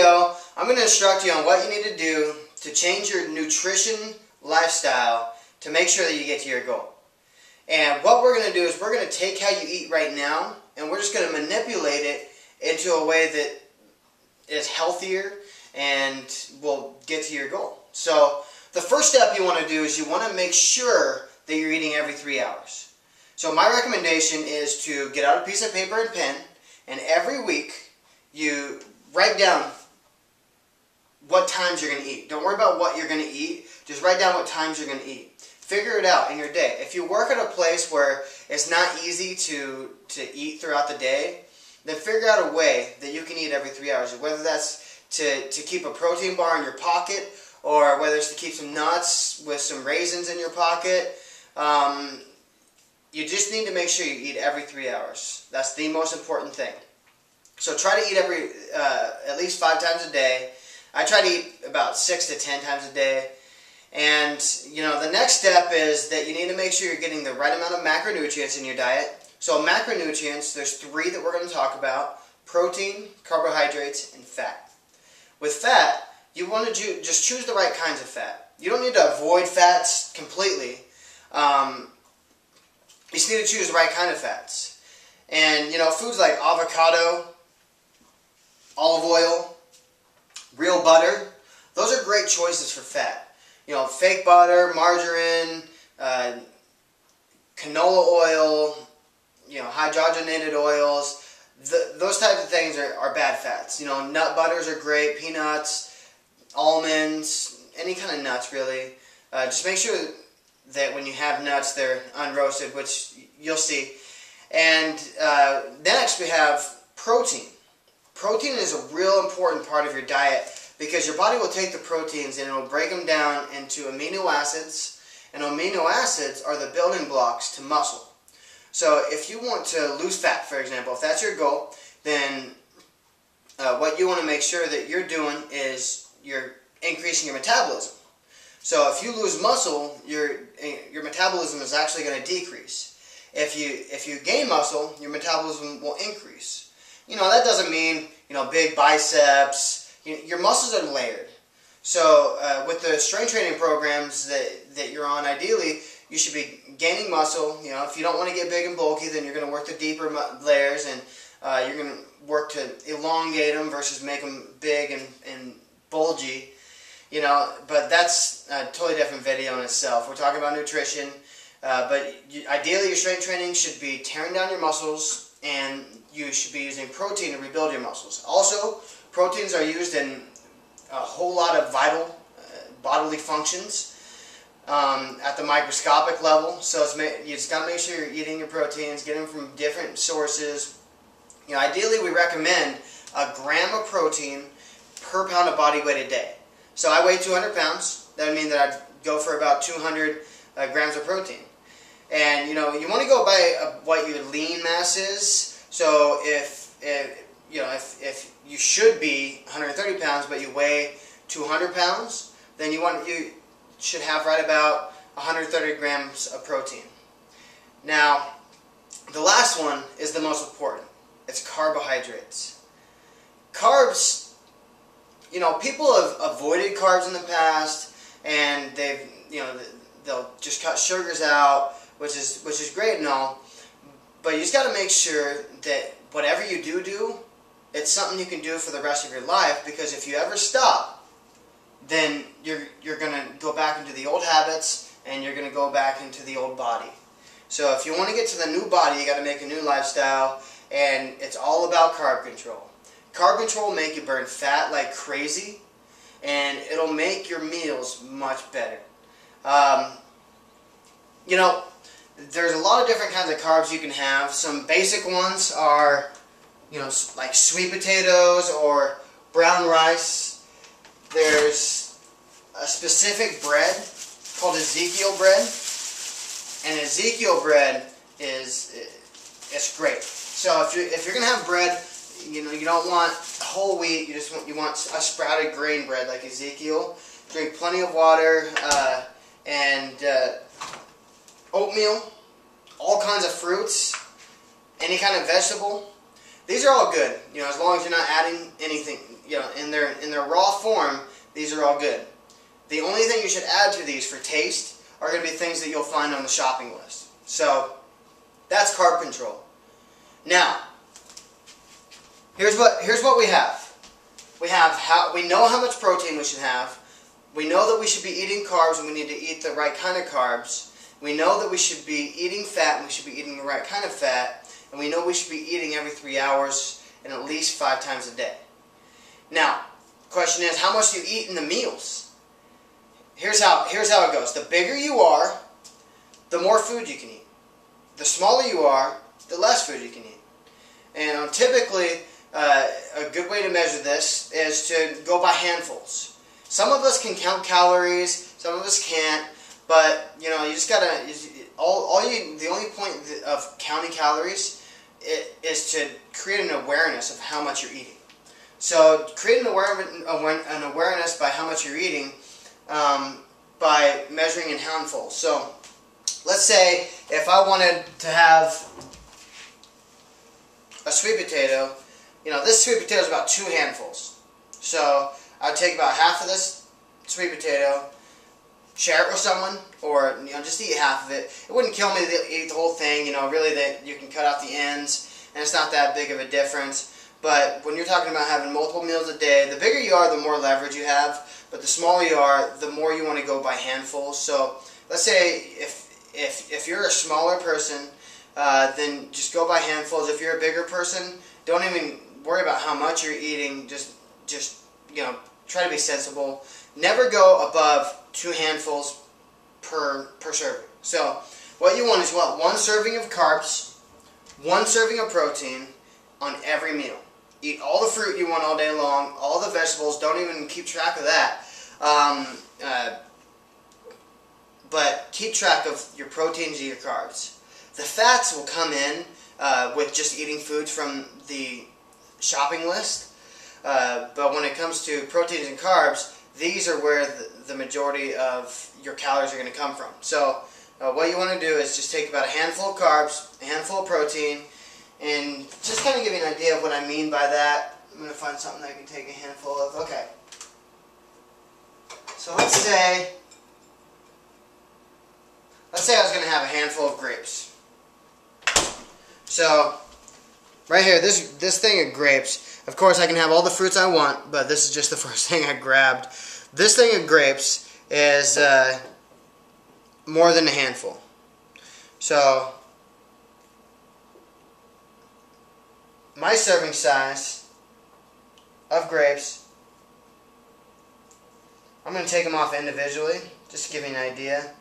video, I'm going to instruct you on what you need to do to change your nutrition lifestyle to make sure that you get to your goal. And what we're going to do is we're going to take how you eat right now and we're just going to manipulate it into a way that is healthier and will get to your goal. So the first step you want to do is you want to make sure that you're eating every 3 hours. So my recommendation is to get out a piece of paper and pen, and every week you write down what times you're going to eat. Don't worry about what you're going to eat. Just write down what times you're going to eat. Figure it out in your day. If you work at a place where it's not easy to eat throughout the day, then figure out a way that you can eat every 3 hours. Whether that's to keep a protein bar in your pocket, or whether it's to keep some nuts with some raisins in your pocket. You just need to make sure you eat every 3 hours. That's the most important thing. So try to eat at least 5 times a day. I try to eat about 6 to 10 times a day. And the next step is that you need to make sure you're getting the right amount of macronutrients in your diet. So macronutrients, there's 3 that we're going to talk about: protein, carbohydrates, and fat. With fat, you want to just choose the right kinds of fat. You don't need to avoid fats completely. You just need to choose the right kind of fats. And foods like avocado, olive oil, real butter, those are great choices for fat. Fake butter, margarine, canola oil, hydrogenated oils, those types of things are bad fats. Nut butters are great, peanuts, almonds, any kind of nuts really. Just make sure that when you have nuts, they're unroasted, which you'll see. And next we have protein. Protein is a real important part of your diet because your body will take the proteins and it will break them down into amino acids. And amino acids are the building blocks to muscle. So if you want to lose fat, for example, if that's your goal, then what you want to make sure that you're doing is you're increasing your metabolism. So if you lose muscle, your metabolism is actually going to decrease. If you gain muscle, your metabolism will increase. That doesn't mean big biceps. Your muscles are layered. So with the strength training programs that you're on, ideally you should be gaining muscle. If you don't want to get big and bulky, then you're going to work the deeper layers, and you're going to work to elongate them versus make them big and bulgy. But that's a totally different video in itself. We're talking about nutrition, but ideally your strength training should be tearing down your muscles, and you should be using protein to rebuild your muscles. Also, proteins are used in a whole lot of vital bodily functions at the microscopic level. So you just got to make sure you're eating your proteins, get them from different sources. Ideally we recommend a gram of protein per pound of body weight a day. So I weigh 200 pounds. That would mean that I'd go for about 200 grams of protein. And you want to go by what your lean mass is. So if you should be 130 pounds but you weigh 200 pounds, then you should have right about 130 grams of protein. Now, the last one is the most important. It's carbohydrates. Carbs. People have avoided carbs in the past, and they'll just cut sugars out, which is great and all. But you just got to make sure that whatever you do, it's something you can do for the rest of your life. Because if you ever stop, then you're gonna go back into the old habits, and you're gonna go back into the old body. So if you want to get to the new body, you got to make a new lifestyle, and it's all about carb control. Carb control will make you burn fat like crazy, and it'll make your meals much better. There's a lot of different kinds of carbs you can have. Some basic ones are, like sweet potatoes or brown rice. There's a specific bread called Ezekiel bread, and Ezekiel bread it's great. So if you're gonna have bread, you don't want whole wheat. You want a sprouted grain bread like Ezekiel. Drink plenty of water and oatmeal, all kinds of fruits, any kind of vegetable. These are all good, you know, as long as you're not adding anything, you know, in their raw form. These are all good. The only thing you should add to these for taste are going to be things that you'll find on the shopping list. So that's carb control. Now, here's what we have. We know how much protein we should have. We know that we should be eating carbs and we need to eat the right kind of carbs. We know that we should be eating fat and we should be eating the right kind of fat. And we know we should be eating every 3 hours and at least 5 times a day. Now, the question is, how much do you eat in the meals? Here's how it goes. The bigger you are, the more food you can eat. The smaller you are, the less food you can eat. And typically, a good way to measure this is to go by handfuls. Some of us can count calories, some of us can't, but you know, you just gotta, the only point of counting calories is to create an awareness of how much you're eating. So create an awareness by how much you're eating by measuring in handfuls. So let's say if I wanted to have a sweet potato, you know, this sweet potato is about 2 handfuls. So I'd take about half of this sweet potato, share it with someone, or you know, just eat half of it. It wouldn't kill me to eat the whole thing. You know, really, you can cut out the ends, and it's not that big of a difference. But when you're talking about having multiple meals a day, the bigger you are, the more leverage you have. But the smaller you are, the more you want to go by handfuls. So let's say if you're a smaller person, then just go by handfuls. If you're a bigger person, don't even worry about how much you're eating. Just you know, try to be sensible. Never go above 2 handfuls per serving. So what you want is 1 serving of carbs, 1 serving of protein on every meal. Eat all the fruit you want all day long, all the vegetables. Don't even keep track of that. But keep track of your proteins and your carbs. The fats will come in with just eating foods from the shopping list. But when it comes to proteins and carbs, these are where the majority of your calories are going to come from. So what you want to do is just take about a handful of carbs, a handful of protein, and just kind of give you an idea of what I mean by that. I'm going to find something that I can take a handful of. Okay. So let's say I was going to have a handful of grapes. So right here, this thing of grapes, of course I can have all the fruits I want, but this is just the first thing I grabbed. This thing of grapes is more than a handful. So my serving size of grapes, I'm going to take them off individually, just to give you an idea.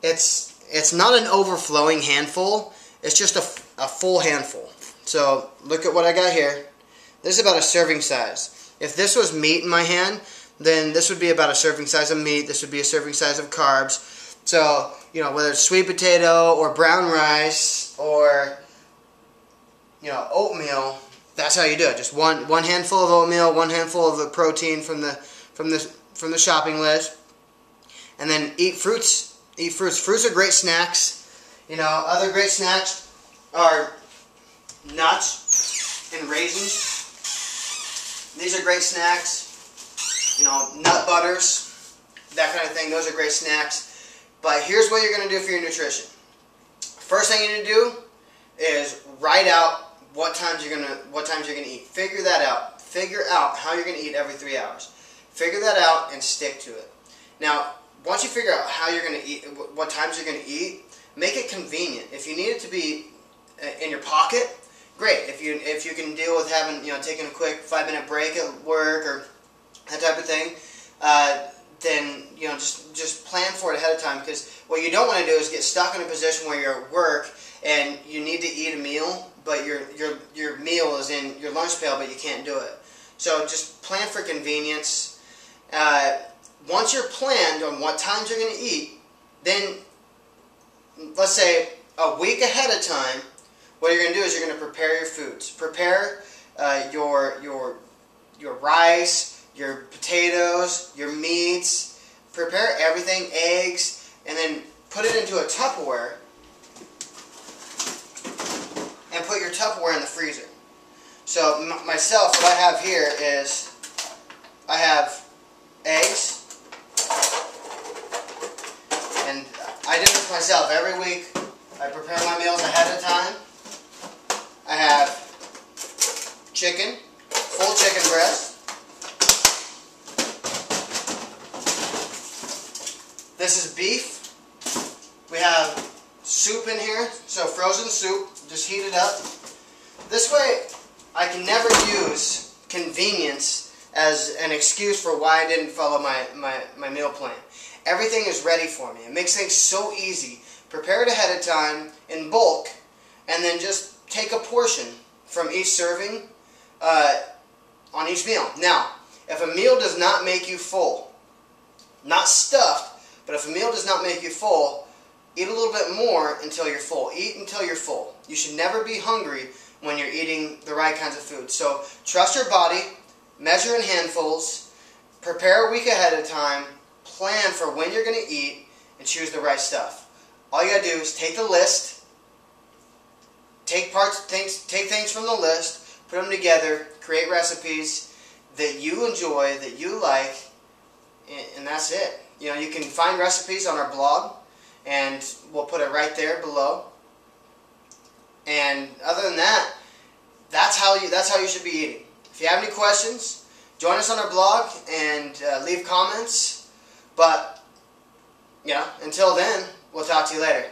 It's not an overflowing handful, it's just a full handful. So look at what I got here. This is about a serving size. If this was meat in my hand, then this would be about a serving size of meat. This would be a serving size of carbs. So, you know, whether it's sweet potato or brown rice or, you know, oatmeal, that's how you do it. Just one handful of oatmeal, 1 handful of the protein from the shopping list, and then eat fruits. Eat fruits. Fruits are great snacks. You know, other great snacks are nuts and raisins. These are great snacks. You know, nut butters, that kind of thing. Those are great snacks. But here's what you're going to do for your nutrition. First thing you need to do is write out what times you're going to eat. Figure that out. Figure out how you're going to eat every 3 hours. Figure that out and stick to it. Now, once you figure out how you're going to eat, what times you're going to eat, make it convenient. If you need it to be in your pocket, great. If you can deal with having, you know, taking a quick 5-minute break at work or that type of thing, then, you know, just plan for it ahead of time, because what you don't want to do is get stuck in a position where you're at work and you need to eat a meal, but your meal is in your lunch pail, but you can't do it. So just plan for convenience. Once you're planned on what times you're going to eat, then let's say a week ahead of time, what you're going to do is you're going to prepare your foods. Prepare your rice, your potatoes, your meats. Prepare everything, eggs, and then put it into a Tupperware. and put your Tupperware in the freezer. So myself, what I have here is I have eggs, and I do this myself every week. I prepare my meals ahead of time. I have chicken, full chicken breast. This is beef. We have soup in here, so frozen soup, just heat it up. This way, I can never use convenience as an excuse for why I didn't follow my meal plan. Everything is ready for me. It makes things so easy. Prepare it ahead of time in bulk, and then just take a portion from each serving on each meal. Now, if a meal does not make you full, not stuffed, but if a meal does not make you full, eat a little bit more until you're full. Eat until you're full. You should never be hungry when you're eating the right kinds of food. So trust your body, measure in handfuls, prepare a week ahead of time, plan for when you're going to eat, and choose the right stuff. All you got to do is take the list, take things from the list, put them together, create recipes that you enjoy, that you like, and that's it. You know, you can find recipes on our blog, and we'll put it right there below. And other than that, that's how you should be eating. If you have any questions, join us on our blog and leave comments. But, you know, until then, we'll talk to you later.